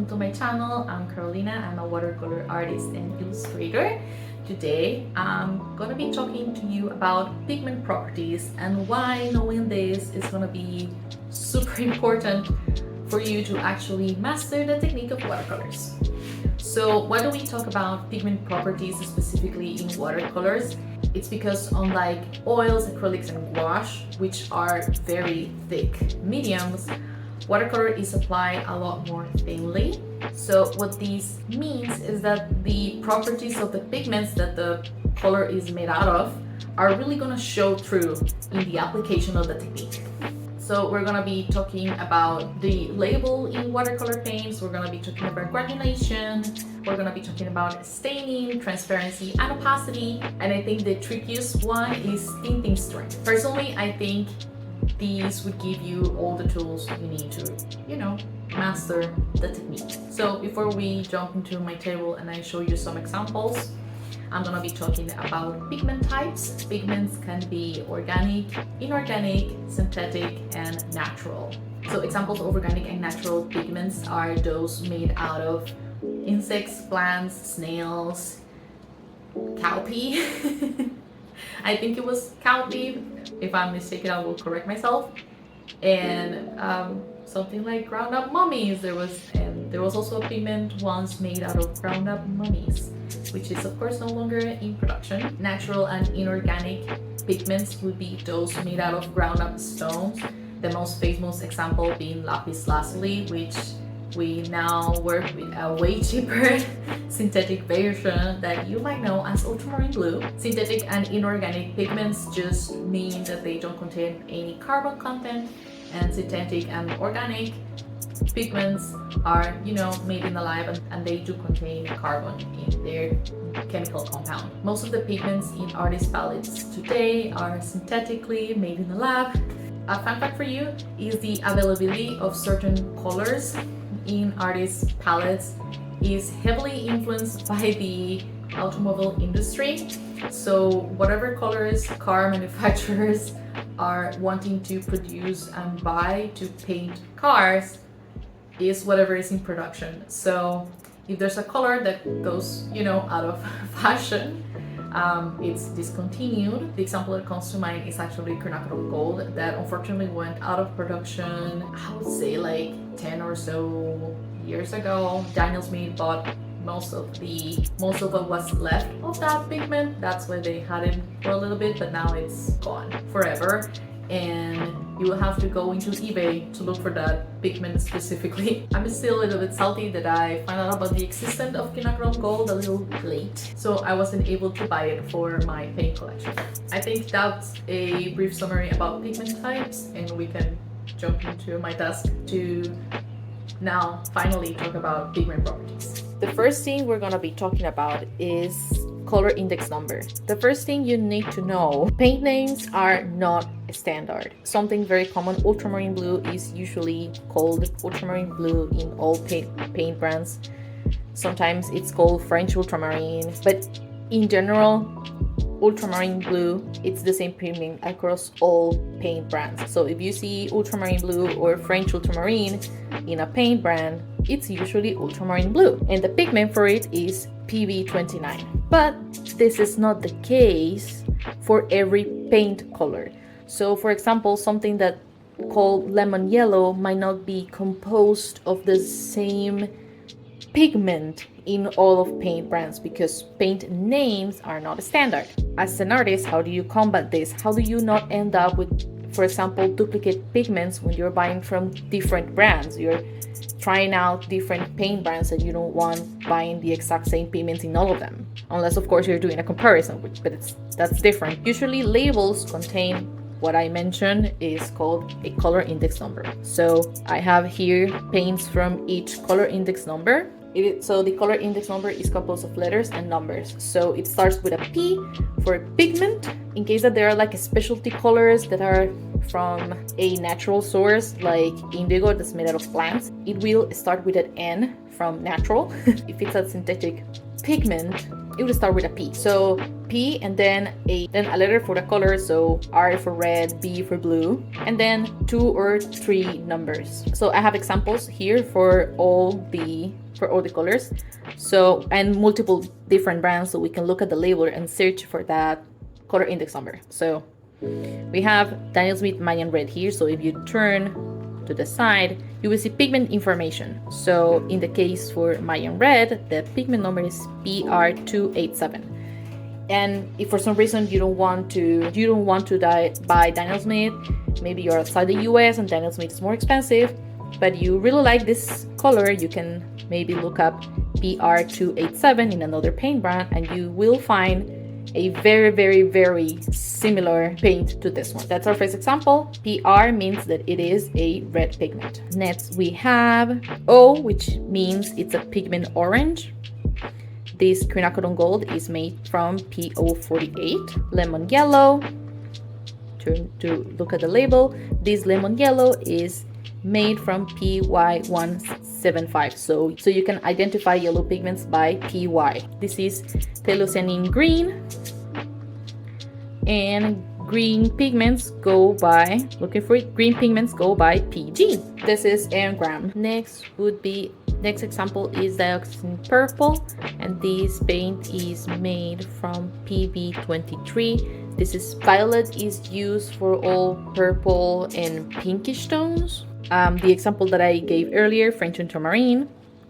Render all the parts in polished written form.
welcome to my channel. I'm Carolina. I'm a watercolor artist and illustrator. Today I'm gonna be talking to you about pigment properties and why knowing this is gonna be super important for you to actually master the technique of watercolors. So why do we talk about pigment properties specifically in watercolors? It's because unlike oils, acrylics, and gouache, which are very thick mediums, watercolor is applied a lot more thinly. So what this means is that the properties of the pigments that the color is made out of are really going to show through in the application of the technique. So we're going to be talking about the label in watercolor paints, we're going to be talking about granulation, we're going to be talking about staining, transparency, and opacity, and I think the trickiest one is tinting strength. Personally, I think these would give you all the tools you need to, master the technique. So before we jump into my table and I show you some examples, I'm gonna be talking about pigment types. Pigments can be organic, inorganic, synthetic, and natural. So examples of organic and natural pigments are those made out of insects, plants, snails, cowpea. I think it was cowpea. If I'm mistaken, I will correct myself. And something like ground up mummies. There was also a pigment once made out of ground up mummies, which is of course no longer in production. Natural and inorganic pigments would be those made out of ground up stones. The most famous example being lapis lazuli, which we now work with a way cheaper synthetic version that you might know as ultramarine blue. Synthetic and inorganic pigments just mean that they don't contain any carbon content, and synthetic and organic pigments are, made in the lab and they do contain carbon in their chemical compound. Most of the pigments in artist palettes today are synthetically made in the lab. A fun fact for you is the availability of certain colors in artist palettes is heavily influenced by the automobile industry. So whatever colors car manufacturers are wanting to produce and buy to paint cars is whatever is in production. So if there's a color that goes, out of fashion, it's discontinued. The example that comes to mind is actually quinacridone gold that unfortunately went out of production, I would say like 10 or so years ago. Daniel Smith bought most of what was left of that pigment. That's why they had it for a little bit, but now it's gone forever. And you will have to go into eBay to look for that pigment specifically. I'm still a little bit salty that I found out about the existence of quinacridone gold a little late, so I wasn't able to buy it for my paint collection. I think that's a brief summary about pigment types, and we can jump into my task to now finally talk about pigment properties. The first thing we're gonna be talking about is color index number. The first thing you need to know, paint names are not standard. Something very common, ultramarine blue is usually called ultramarine blue in all paint brands. Sometimes it's called French ultramarine, but in general, ultramarine blue, it's the same pigment across all paint brands. So if you see ultramarine blue or French ultramarine in a paint brand, it's usually ultramarine blue, and the pigment for it is PB29. But this is not the case for every paint color. So for example, something that called lemon yellow might not be composed of the same pigment in all of paint brands because paint names are not standard. As an artist, how do you combat this? How do you not end up with, for example, duplicate pigments when you're buying from different brands? You're trying out different paint brands and you don't want buying the exact same pigments in all of them. Unless, of course, you're doing a comparison, but that's different. Usually labels contain what I mentioned is called a color index number. So I have here paints from each color index number. So the color index number is composed of letters and numbers. So it starts with a P for pigment. In case that there are like specialty colors that are from a natural source like indigo that's made out of plants, it will start with an N from natural. If it's a synthetic pigment, it will start with a P. So P and then a letter for the color, so R for red, B for blue, and then 2 or 3 numbers. So I have examples here for all the colors, so, and multiple different brands, so we can look at the label and search for that color index number. So we have Daniel Smith Mayan Red here, so if you turn to the side, you will see pigment information. So in the case for Mayan Red, the pigment number is PR287. And if for some reason you don't want to buy Daniel Smith, maybe you're outside the US and Daniel Smith is more expensive, but you really like this color, you can maybe look up PR287 in another paint brand and you will find a very, very, very similar paint to this one. That's our first example. PR means that it is a red pigment. Next we have O, which means it's a pigment orange. This quinacridone gold is made from PO48. Lemon yellow, turn to look at the label. This lemon yellow is made from PY175. So you can identify yellow pigments by PY. This is Telucianine green. And green pigments go by, looking for it, green pigments go by PG. This is Gram. Next example is dioxazine purple, and this paint is made from PB23. This is violet, is used for all purple and pinkish tones. The example that I gave earlier, French ultramarine,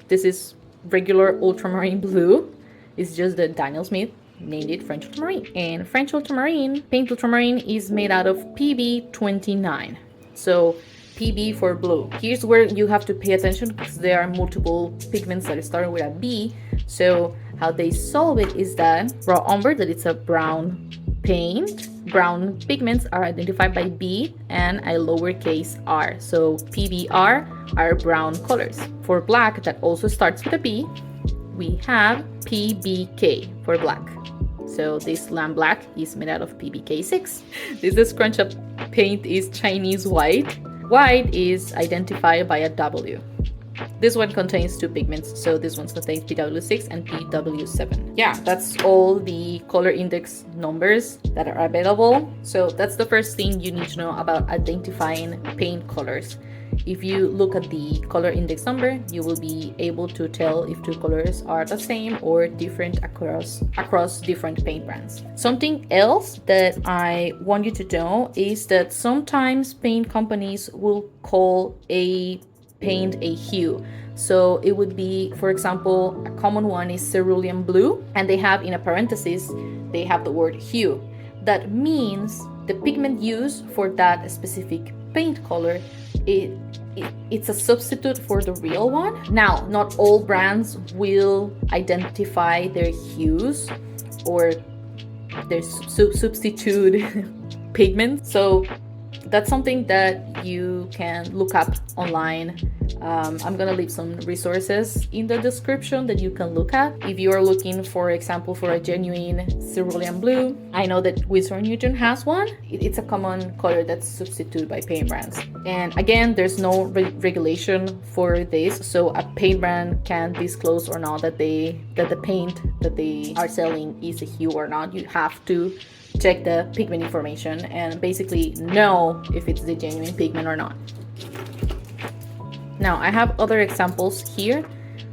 this is regular ultramarine blue. It's just that Daniel Smith named it French ultramarine. And French ultramarine, paint ultramarine, is made out of PB29. So PB for blue. Here's where you have to pay attention because there are multiple pigments that start with a B. So how they solve it is that raw umber, that it's a brown paint. Brown pigments are identified by B and a lowercase r. So PBR are brown colors. For black, that also starts with a B, we have PBK for black. So this lamp black is made out of PBK6. This scrunch up paint is Chinese white. White is identified by a W. This one contains 2 pigments, so this one contains PW6 and PW7. Yeah, that's all the color index numbers that are available. So that's the first thing you need to know about identifying paint colors. If you look at the color index number, you will be able to tell if 2 colors are the same or different across different paint brands. Something else that I want you to know is that sometimes paint companies will call a paint a hue. So it would be, for example, a common one is cerulean blue, and they have in a parenthesis, they have the word hue. That means the pigment used for that specific paint color, it's a substitute for the real one. Now, not all brands will identify their hues or their substitute pigment. So that's something that you can look up online. I'm gonna leave some resources in the description that you can look at if you are looking, for example, for a genuine cerulean blue. I know that Winsor & Newton has one. It's a common color that's substituted by paint brands. And again, there's no regulation for this, so a paint brand can disclose or not that the paint that they are selling is a hue or not. You have to check the pigment information and basically know if it's the genuine pigment or not. Now, I have other examples here.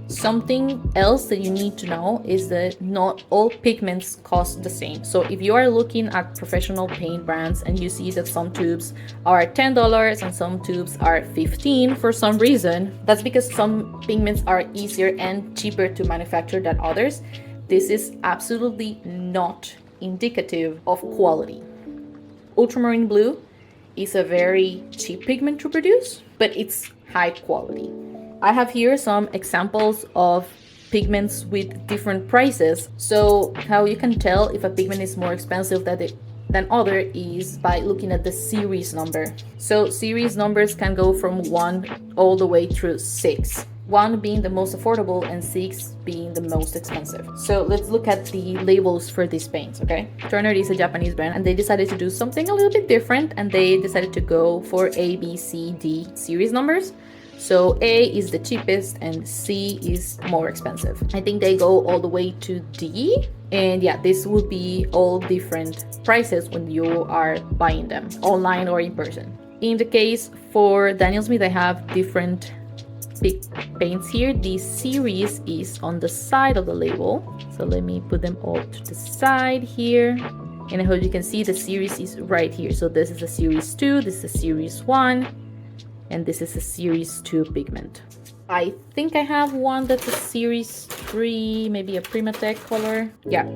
Something else that you need to know is that not all pigments cost the same. So if you are looking at professional paint brands and you see that some tubes are $10 and some tubes are $15 for some reason, that's because some pigments are easier and cheaper to manufacture than others. This is absolutely not indicative of quality. Ultramarine blue is a very cheap pigment to produce, but it's high quality. I have here some examples of pigments with different prices. So how you can tell if a pigment is more expensive than other is by looking at the series number. So series numbers can go from 1 all the way through 6. 1 being the most affordable and 6 being the most expensive. So let's look at the labels for these paints, okay? Turner is a Japanese brand and they decided to do something a little bit different, and they decided to go for A, B, C, D series numbers. So A is the cheapest and C is more expensive. I think they go all the way to D. And yeah, this would be all different prices when you are buying them online or in person. In the case for Daniel Smith, I have different big paints here. This series is on the side of the label. So let me put them all to the side here. And I hope you can see the series is right here. So this is a series 2, this is a series 1, and this is a series 2 pigment. I think I have one that's a series 3, maybe a Primatech color. Yeah,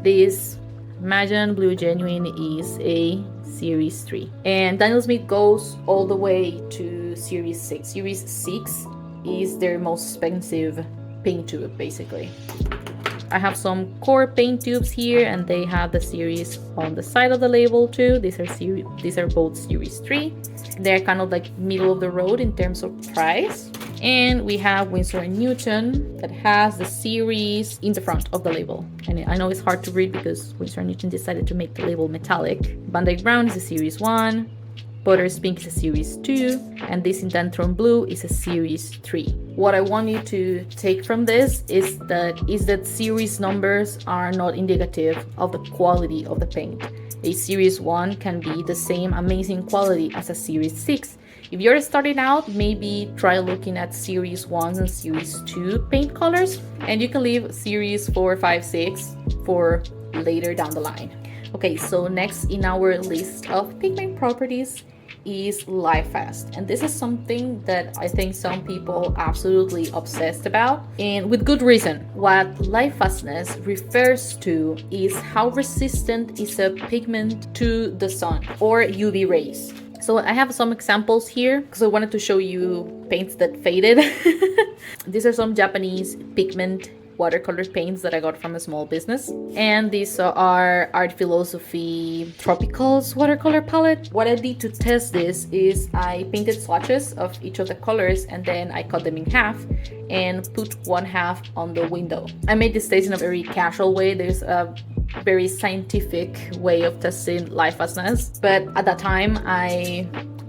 this Majan Blue Genuine is a series 3. And Daniel Smith goes all the way to series 6. Series 6 is their most expensive paint tube, basically. I have some core paint tubes here, and they have the series on the side of the label too. These are both series 3. They're kind of like middle of the road in terms of price. And we have Winsor & Newton that has the series in the front of the label. And I know it's hard to read because Winsor & Newton decided to make the label metallic. Van Dyke Brown is a series 1. Potter's Pink is a series 2, and this Indanthrone Blue is a series 3. What I want you to take from this is that series numbers are not indicative of the quality of the paint. A series 1 can be the same amazing quality as a series 6. If you're starting out, maybe try looking at series 1 and series 2 paint colors, and you can leave series 4, 5, 6 for later down the line. Okay, so next in our list of pigment properties is Lightfast, and this is something that I think some people absolutely obsessed about, and with good reason. What Lightfastness refers to is how resistant is a pigment to the sun or UV rays. So I have some examples here because I wanted to show you paints that faded. These are some Japanese pigment watercolor paints that I got from a small business, and these are Art Philosophy Tropicals watercolor palette. What I did to test this is I painted swatches of each of the colors, and then I cut them in half and put one half on the window. I made this test in a very casual way. There's a very scientific way of testing Lightfastness, but at that time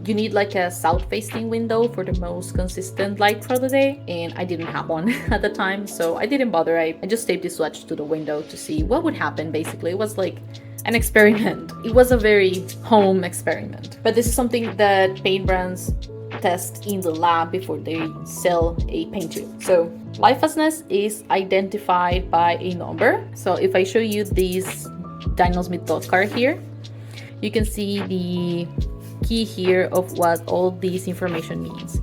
you need like a south-facing window for the most consistent light for the day, and I didn't have one at the time, so I didn't bother. I just taped this swatch to the window to see what would happen. Basically, it was like an experiment. It was a very home experiment, but this is something that paint brands test in the lab before they sell a paint tube. So Lightfastness is identified by a number. So if I show you this Daniel Smith dot card here, you can see the key here of what all this information means.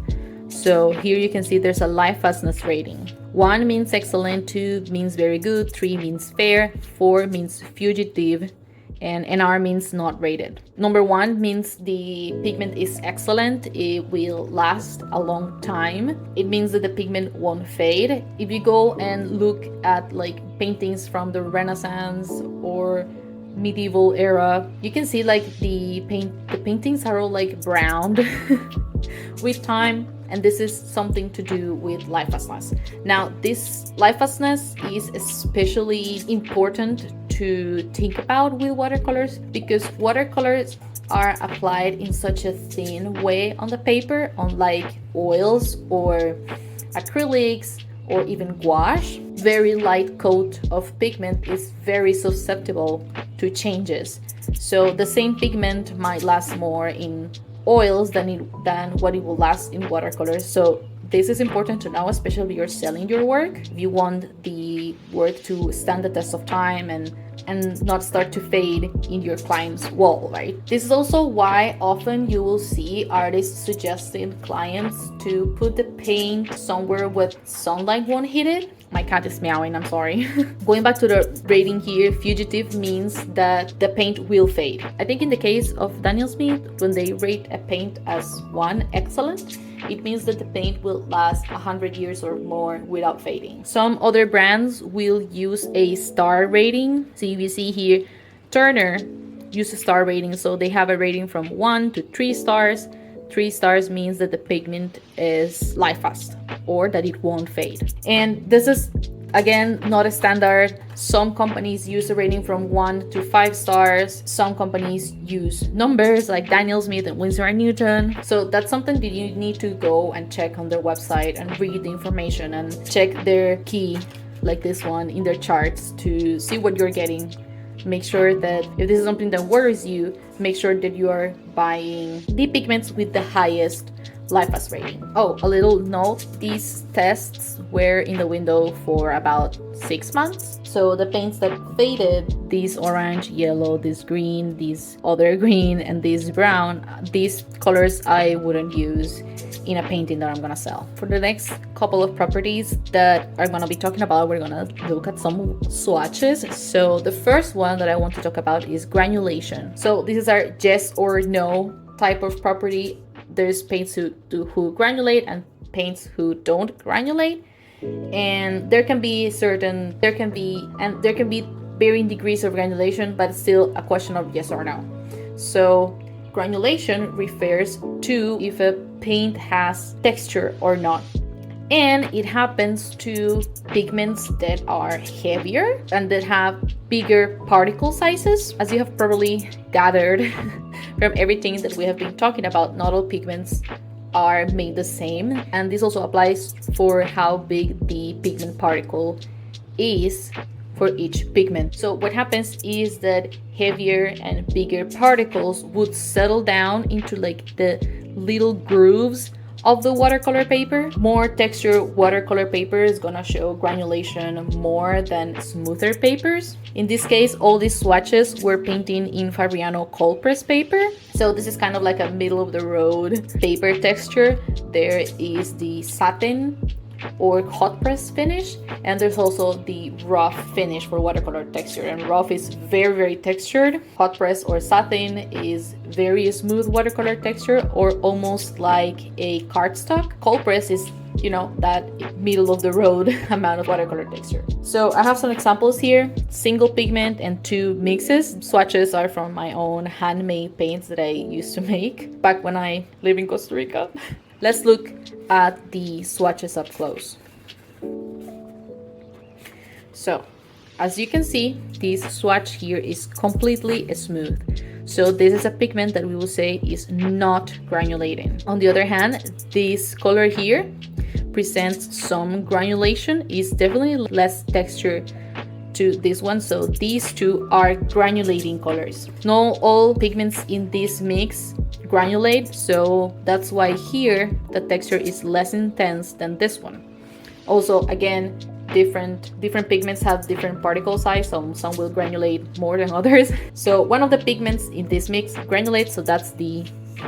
So here you can see there's a Lightfastness rating. 1 means excellent, 2 means very good, 3 means fair, 4 means fugitive, and NR means not rated. Number 1 means the pigment is excellent, it will last a long time. It means that the pigment won't fade. If you go and look at like paintings from the Renaissance or medieval era, you can see like the paintings are all like browned with time, and this is something to do with Lightfastness. Now this Lightfastness is especially important to think about with watercolors, because watercolors are applied in such a thin way on the paper, unlike oils or acrylics or even gouache. Very light coat of pigment is very susceptible to changes. So the same pigment might last more in oils than what it will last in watercolors. So this is important to know, especially if you're selling your work. If you want the work to stand the test of time and not start to fade in your client's wall, right? This is also why often you will see artists suggesting clients to put the paint somewhere where sunlight won't hit it. My cat is meowing, I'm sorry. Going back to the rating here, fugitive means that the paint will fade. I think in the case of Daniel Smith, when they rate a paint as 1 excellent, it means that the paint will last 100 years or more without fading. Some other brands will use a star rating. So you see here, Turner uses a star rating. So they have a rating from 1 to 3 stars. 3 stars means that the pigment is Lightfast or that it won't fade. And this is Again, not a standard. Some companies use a rating from 1 to 5 stars. Some companies use numbers like Daniel Smith and Winsor & Newton. So that's something that you need to go and check on their website and read the information and check their key, like this one, in their charts to see what you're getting. Make sure that if this is something that worries you, make sure that you are buying the pigments with the highest Lightfast rating. Oh, a little note, these tests were in the window for about 6 months. So the paints that faded, this orange, yellow, this green, this other green, and this brown, these colors I wouldn't use in a painting that I'm gonna sell. For the next couple of properties that I'm gonna be talking about, we're gonna look at some swatches. So the first one that I want to talk about is granulation. So this is our yes or no type of property. There's paints who granulate and paints who don't granulate, and there can be varying degrees of granulation, but it's still a question of yes or no. So granulation refers to if a paint has texture or not, and it happens to pigments that are heavier and that have bigger particle sizes. As you have probably gathered from everything that we have been talking about, not all pigments are made the same, and this also applies for how big the pigment particle is for each pigment. So what happens is that heavier and bigger particles would settle down into like the little grooves of the watercolor paper. More texture watercolor paper is gonna show granulation more than smoother papers. In this case, all these swatches were painting in Fabriano cold press paper. So this is kind of like a middle of the road paper texture. There is the satin or hot press finish, and there's also the rough finish for watercolor texture, and rough is very, very textured. Hot press or satin is very smooth watercolor texture, or almost like a cardstock. Cold press is, you know, that middle of the road amount of watercolor texture. So I have some examples here: single pigment and 2 mixes. Swatches are from my own handmade paints that I used to make back when I lived in Costa Rica. Let's look at the swatches up close. So, as you can see, this swatch here is completely smooth. So this is a pigment that we will say is not granulating. On the other hand, this color here presents some granulation, is definitely less texture to this one. So these two are granulating colors. Not all pigments in this mix granulate, so that's why here the texture is less intense than this one. Also, again, different pigments have different particle size. Some will granulate more than others. So one of the pigments in this mix granulates, so that's the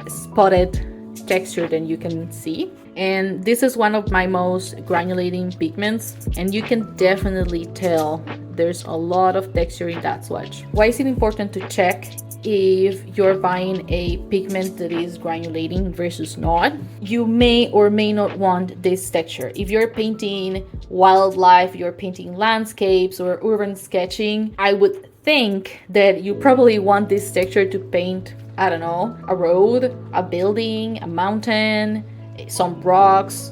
spotted texture that you can see. And this is one of my most granulating pigments, and you can definitely tell there's a lot of texture in that swatch. Why is it important to check if you're buying a pigment that is granulating versus not? You may or may not want this texture. If you're painting wildlife, you're painting landscapes or urban sketching, I would think that you probably want this texture to paint, I don't know, a road, a building, a mountain, some rocks,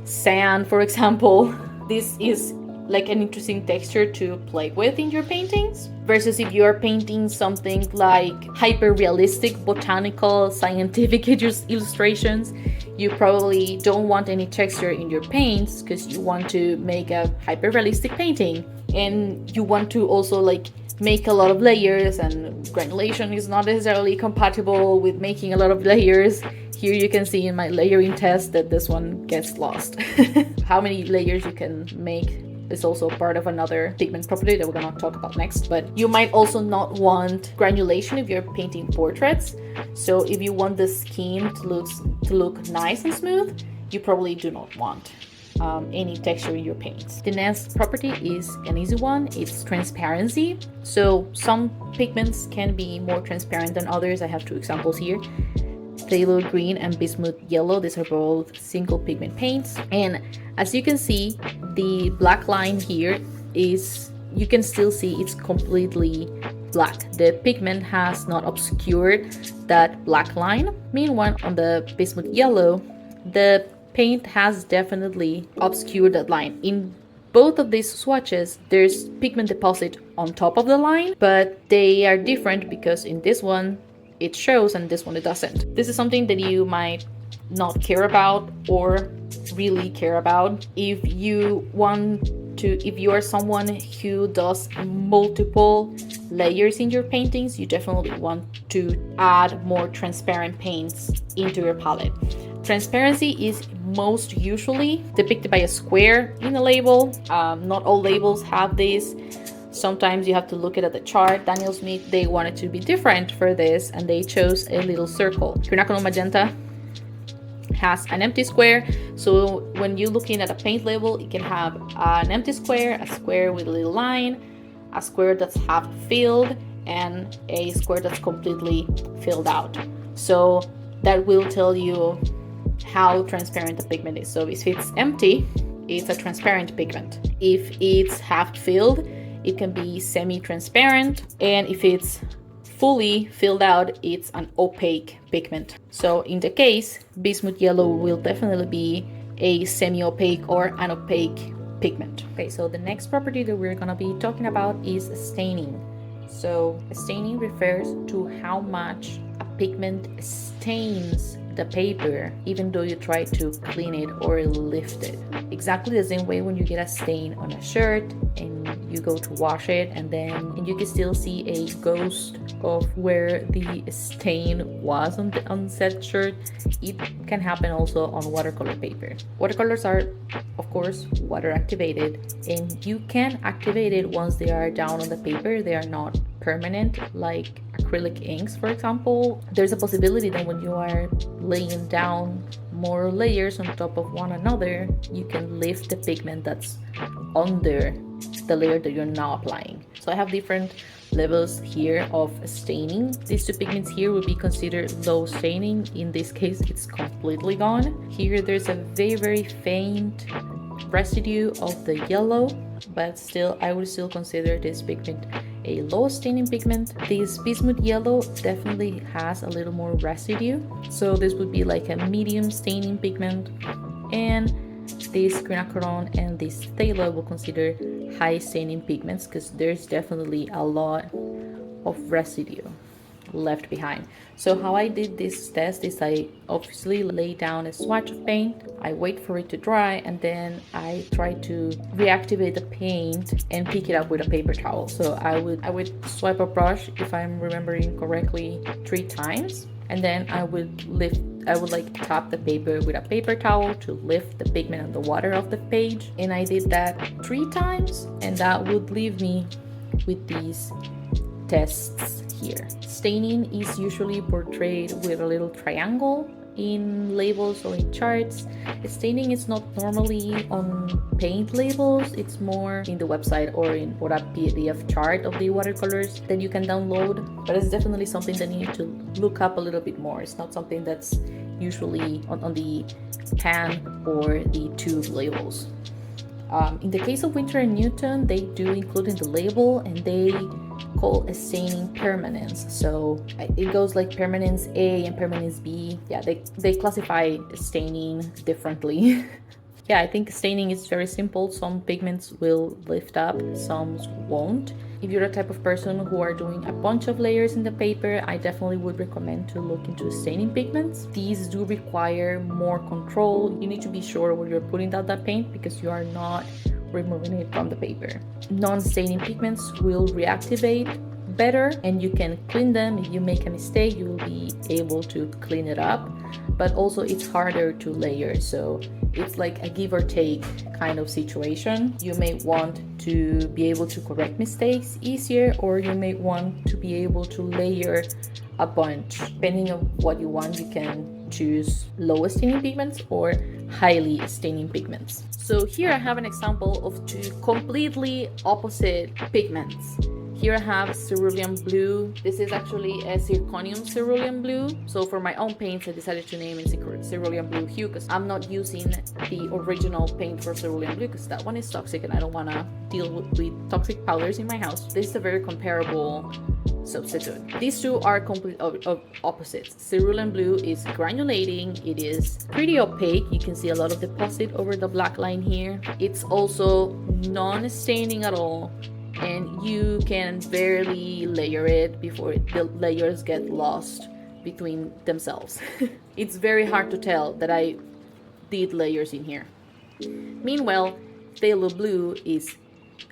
sand, for example. This is like an interesting texture to play with in your paintings, versus if you're painting something like hyper-realistic, botanical, scientific illustrations, you probably don't want any texture in your paints because you want to make a hyper-realistic painting, and you want to also like make a lot of layers, and granulation is not necessarily compatible with making a lot of layers. Here you can see in my layering test that this one gets lost. How many layers you can make is also part of another pigment property that we're gonna talk about next. But you might also not want granulation if you're painting portraits. So if you want the skin to look nice and smooth, you probably do not want any texture in your paints. The next property is an easy one. It's transparency. So some pigments can be more transparent than others. I have 2 examples here: Phthalo green and bismuth yellow. These are both single pigment paints, and as you can see, the black line here is, you can still see it's completely black. The pigment has not obscured that black line. Meanwhile, on the bismuth yellow, the paint has definitely obscured that line. In both of these swatches, there's pigment deposit on top of the line, but they are different because in this one it shows and this one it doesn't. This is something that you might not care about or really care about. If you are someone who does multiple layers in your paintings, you definitely want to add more transparent paints into your palette. Transparency is most usually depicted by a square in a label. Not all labels have this. Sometimes you have to look at the chart. Daniel Smith, they wanted to be different for this and they chose a little circle. Quinacridone Magenta has an empty square, so when you're looking at a paint label, it can have an empty square, a square with a little line, a square that's half filled, and a square that's completely filled out. So that will tell you how transparent the pigment is. So if it's empty, it's a transparent pigment. If it's half filled, it can be semi-transparent, and if it's fully filled out, it's an opaque pigment. So in the case, bismuth yellow will definitely be a semi-opaque or an opaque pigment. Okay, so the next property that we're gonna be talking about is staining. So staining refers to how much a pigment stains the paper even though you try to clean it or lift it. Exactly the same way when you get a stain on a shirt and you go to wash it and you can still see a ghost of where the stain was on said shirt. It can happen also on watercolor paper. Watercolors are of course water activated, and you can activate it once they are down on the paper. They are not permanent like acrylic inks, for example. There's a possibility that when you are laying down more layers on top of one another, you can lift the pigment that's under the layer that you're now applying. So I have different levels here of staining. These two pigments here would be considered low staining. In this case, it's completely gone. Here there's a very faint residue of the yellow, but still I would still consider this pigment a low staining pigment. This bismuth yellow definitely has a little more residue, so this would be like a medium staining pigment, and this quinacridone and this phthalo will consider high staining pigments because there's definitely a lot of residue left behind. So how I did this test is I obviously lay down a swatch of paint, I wait for it to dry, and then I try to reactivate the paint and pick it up with a paper towel. So I would swipe a brush, if I'm remembering correctly, 3 times, and then I would like tap the paper with a paper towel to lift the pigment and the water off the page. And I did that 3 times, and that would leave me with these tests here. Staining is usually portrayed with a little triangle in labels or in charts. Staining is not normally on paint labels, it's more in the website or a PDF chart of the watercolors that you can download, but it's definitely something that you need to look up a little bit more. It's not something that's usually on the pan or the tube labels. In the case of Winter and Newton, they do include in the label, and they call a staining permanence. So it goes like permanence A and permanence B. Yeah, they classify staining differently. Yeah, I think staining is very simple. Some pigments will lift up, some won't. If you're the type of person who are doing a bunch of layers in the paper, I definitely would recommend to look into staining pigments. These do require more control. You need to be sure where you're putting down that paint because you are not removing it from the paper. Non-staining pigments will reactivate better, and you can clean them. If you make a mistake, you will be able to clean it up, but also it's harder to layer, so it's like a give or take kind of situation. You may want to be able to correct mistakes easier, or you may want to be able to layer a bunch. Depending on what you want, you can choose low staining pigments or highly staining pigments. So here I have an example of 2 completely opposite pigments. Here I have cerulean blue. This is actually a zirconium cerulean blue. So for my own paints, I decided to name it cerulean blue hue because I'm not using the original paint for cerulean blue because that one is toxic and I don't want to deal with toxic powders in my house. This is a very comparable substitute. These two are complete opposites. Cerulean blue is granulating. It is pretty opaque. You can see a lot of deposit over the black line here. It's also non-staining at all, and you can barely layer it before the layers get lost between themselves. It's very hard to tell that I did layers in here. Meanwhile, phthalo blue is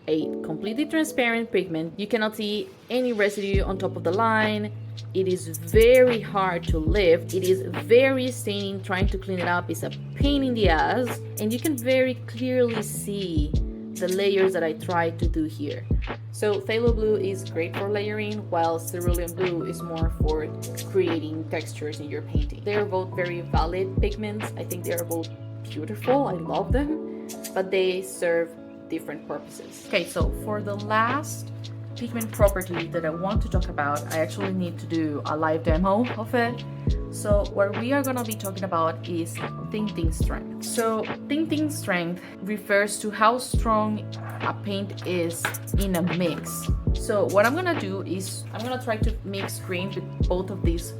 a completely transparent pigment. You cannot see any residue on top of the line. It is very hard to lift. It is very staining. Trying to clean it up is a pain in the ass, and you can very clearly see the layers that I tried to do here. So phthalo blue is great for layering, while cerulean blue is more for creating textures in your painting. They are both very valid pigments. I think they are both beautiful. I love them, but they serve different purposes. Okay, so for the last pigment property that I want to talk about, I actually need to do a live demo of it. So what we are going to be talking about is tinting strength. So tinting strength refers to how strong a paint is in a mix. So what I'm going to do is I'm going to try to mix green with both of these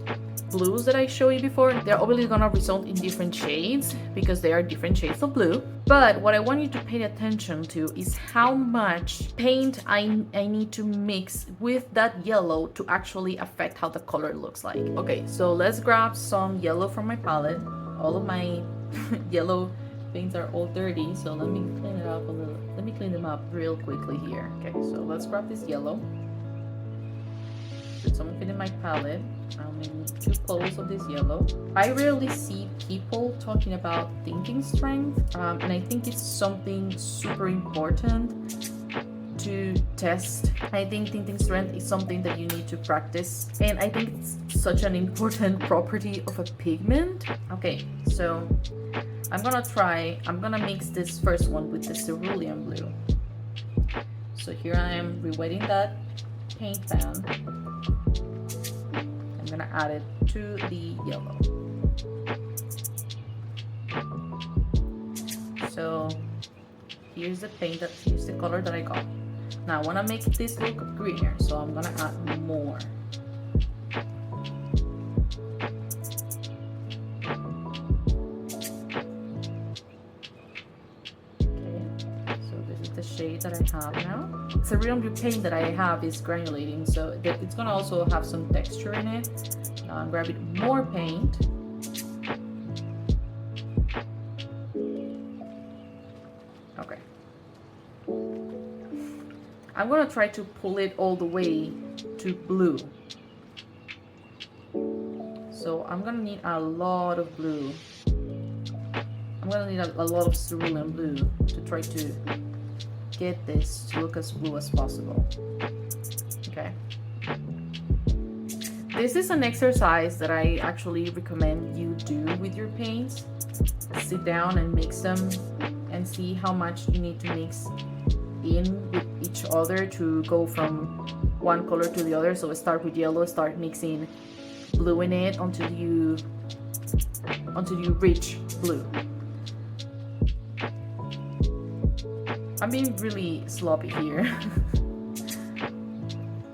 blues that I showed you before. They're obviously gonna result in different shades because they are different shades of blue. But what I want you to pay attention to is how much paint I need to mix with that yellow to actually affect how the color looks like. Okay, so let's grab some yellow from my palette. All of my yellow paints are all dirty, so let me clean it up a little. Let me clean them up real quickly here. Okay, so let's grab this yellow. Put some of it in my palette. Maybe 2 pulls of this yellow. I rarely see people talking about tinting strength, and I think it's something super important to test. I think tinting strength is something that you need to practice, and I think it's such an important property of a pigment. Okay, so I'm gonna mix this first one with the cerulean blue. So here I am rewetting that paint pan. I'm gonna add it to the yellow. So here's the color that I got. Now I wanna make this look greener, so I'm gonna add more. The shade that I have now. Cerulean blue paint that I have is granulating, so it's gonna also have some texture in it. Now I'm grabbing more paint. Okay. I'm gonna try to pull it all the way to blue. So I'm gonna need a lot of blue. I'm gonna need a lot of cerulean blue to try to get this to look as blue as possible. Okay. This is an exercise that I actually recommend you do with your paints. Sit down and mix them and see how much you need to mix in with each other to go from one color to the other. So start with yellow, start mixing blue in it until you reach blue. I'm being really sloppy here.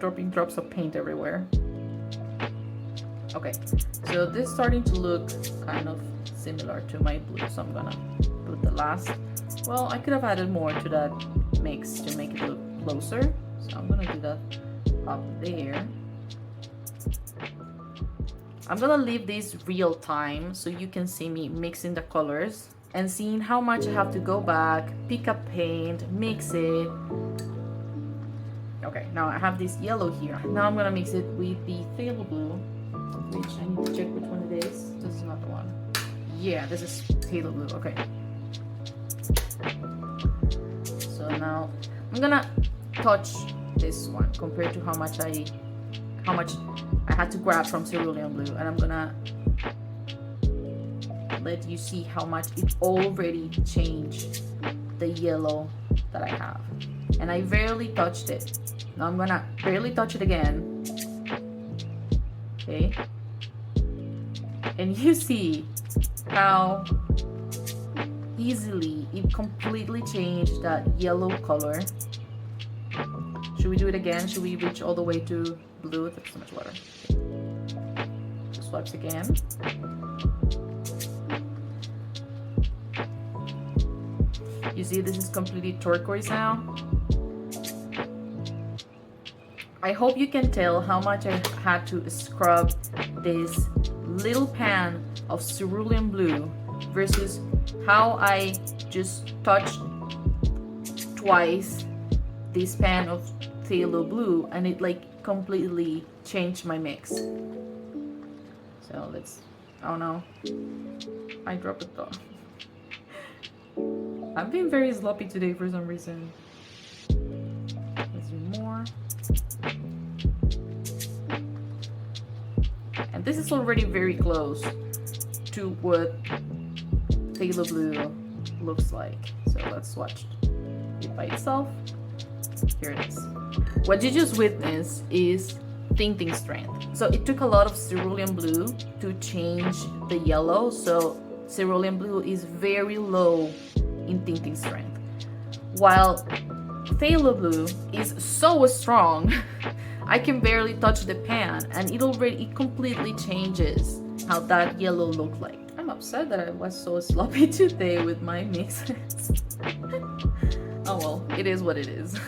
Dropping drops of paint everywhere. Okay, so this is starting to look kind of similar to my blue, so I'm gonna put the last. Well, I could have added more to that mix to make it look closer, so I'm gonna do that up there. I'm gonna leave this real time so you can see me mixing the colors and seeing how much I have to go back, pick up paint, mix it. Okay, now I have this yellow here. Now I'm gonna mix it with the phthalo blue, which I need to check which one it is. This is not the one. Yeah, this is phthalo blue, okay. So now I'm gonna touch this one compared to how much I had to grab from cerulean blue, and I'm gonna let you see how much it already changed the yellow that I have. And I barely touched it. Now I'm gonna barely touch it again. Okay. And you see how easily it completely changed that yellow color. Should we do it again? Should we reach all the way to blue? That's so much water. Swatch again. You see, this is completely turquoise now. I hope you can tell how much I had to scrub this little pan of cerulean blue versus how I just touched twice this pan of phthalo blue and it like completely changed my mix. So let's, oh no, I dropped it though. I'm being very sloppy today for some reason. Let's do more. And this is already very close to what phthalo blue looks like. So let's swatch it by itself. Here it is. What you just witnessed is tinting strength. So it took a lot of cerulean blue to change the yellow. So cerulean blue is very low in tinting strength, while phthalo blue is so strong I can barely touch the pan and it completely changes how that yellow looked like. I'm upset that I was so sloppy today with my mixes. Oh well, it is what it is.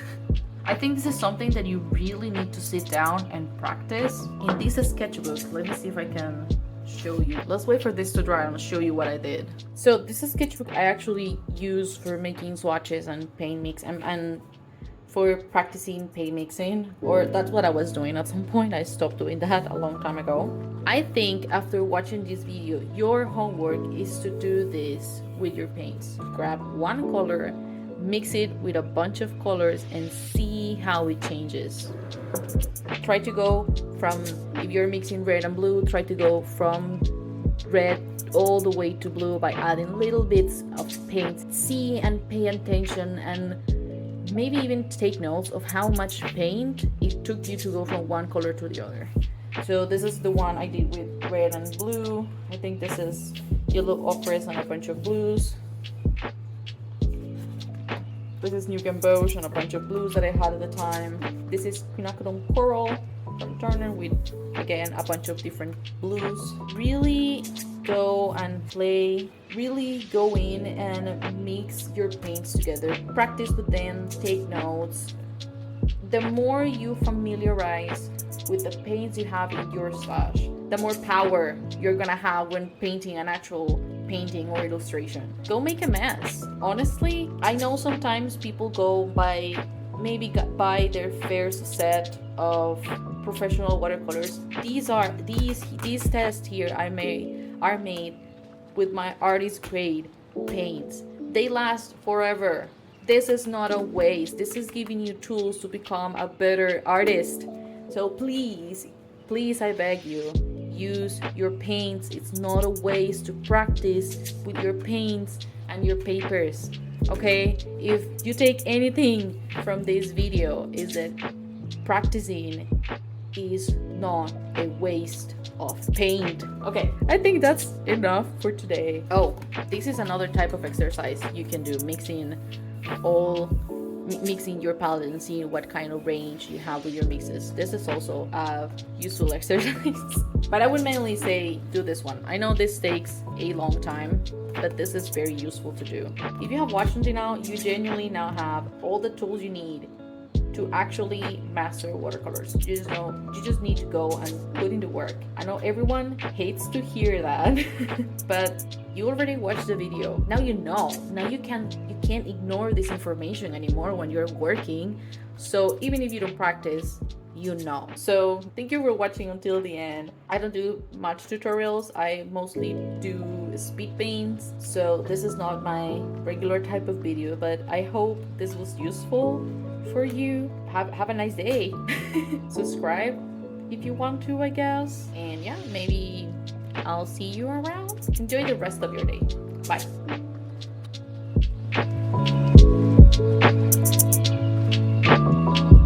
I think this is something that you really need to sit down and practice. In this sketchbook, let me see if I can show you. Let's wait for this to dry and I'll show you what I did. So this is sketchbook I actually use for making swatches and paint mix and for practicing paint mixing, or that's what I was doing at some point. I stopped doing that a long time ago. I think after watching this video, your homework is to do this with your paints. Grab one color, mix it with a bunch of colors and see how it changes. Try to go from, if you're mixing red and blue, try to go from red all the way to blue by adding little bits of paint. See and pay attention and maybe even take notes of how much paint it took you to go from one color to the other. So this is the one I did with red and blue. I think this is yellow ochres and a bunch of blues. This is New Gamboge and a bunch of blues that I had at the time. This is Quinacridone Coral from Turner with, again, a bunch of different blues. Really go and play, really go in and mix your paints together. Practice with them, take notes. The more you familiarize with the paints you have in your stash, the more power you're gonna have when painting an actual painting or illustration. Go make a mess. Honestly, I know sometimes people go by, maybe buy their first set of professional watercolors. These tests here are made with my artist grade paints. They last forever. This is not a waste. This is giving you tools to become a better artist. So please, I beg you, use your paints. It's not a waste to practice with your paints and your papers. Okay, if you take anything from this video, is that practicing is not a waste of paint. Okay, I think that's enough for today. Oh, this is another type of exercise you can do, mixing your palette and seeing what kind of range you have with your mixes. This is also a useful exercise. But I would mainly say do this one. I know this takes a long time, but this is very useful to do. If you have watched until now, you genuinely now have all the tools you need to actually master watercolors. You just need to go and put in the work. I know everyone hates to hear that, but you already watched the video. Now you know. Now you can't ignore this information anymore when you're working. So even if you don't practice, you know. So thank you for watching until the end. I don't do much tutorials. I mostly do speed paints. So this is not my regular type of video, but I hope this was useful for you. Have a nice day. Subscribe if you want to, I guess. And yeah, maybe I'll see you around. Enjoy the rest of your day. Bye.